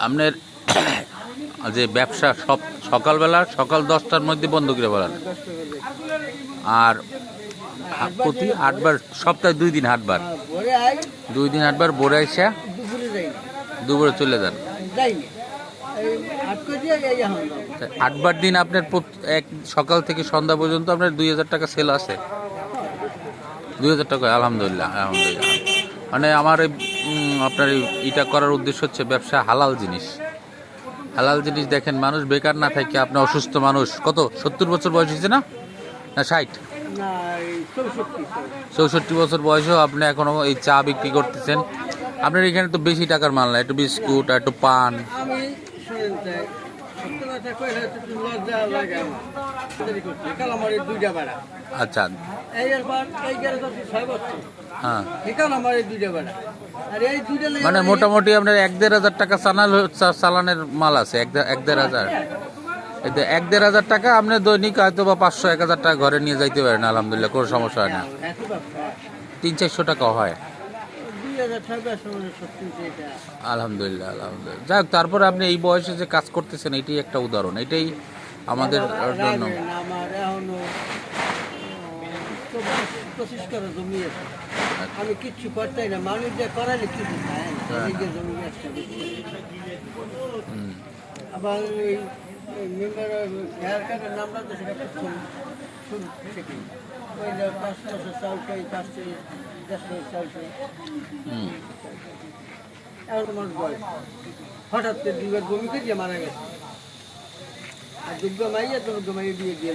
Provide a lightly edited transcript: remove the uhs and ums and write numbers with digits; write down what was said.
আপনার যে ব্যবসা সব সকালবেলা সকাল 10টার মধ্যে বন্ধ করে বলেন, আর প্রতি হাটবার সপ্তাহে 2 দিন হাটবার, 2 দিন হাটবার ভোরে আইসা দুপুরে চলে যান। হাটবার দিন আপনার এক সকাল থেকে সন্ধ্যা পর্যন্ত আপনার 2000 টাকা সেল আছে। 2000 টাকা, আলহামদুলিল্লাহ আলহামদুলিল্লাহ। মানে আমার এই আপনার এটা করার উদ্দেশ্য হচ্ছে ব্যবসা হালাল জিনিস, হালাল জিনিস। দেখেন মানুষ বেকার না থাকে, আপনার অসুস্থ মানুষ কত 70 বছর বয়স হয়েছে না, না 60, 64 বছর বয়সেও আপনি এখনো এই চা বিক্রি করতেছেন। আপনার এখানে তো বেশি টাকার মাল না, একটু বিস্কুট একটু পান। আচ্ছা, হ্যাঁ, মানে মোটামুটি আপনার 1-1.5 টাকা চালানের মাল আছে, 1-1.5 1-1.5 টাকা আপনি দৈনিক হয়তো বা 500-1000 টাকা ঘরে নিয়ে যাইতে পারেন, আলহামদুলিল্লাহ, কোনো সমস্যা হয় না। 300-400 টাকা হয়, আলহামদুলিল্লাহ আলহামদুলিল্লাহ। যাই হোক, তারপরে আপনি এই বয়সে যে কাজ করতেছেন এটাই একটা উদাহরণ, এটাই আমাদের জন্য। আমি কিচ্ছু করতে না, মানুষ যে করালে কিছু চায় না, আবার মেম্বারের নামটা তো সেটা শুরু থেকে ওই 500 চাউল চাই, 500 চাউল চাই। এখন তোমার বয়স হঠাৎ করে 2বার বমি করিয়ে মারা গেছে, আর দুর্গা মাইয়া তোমার মাইয়া দিয়ে দিয়ে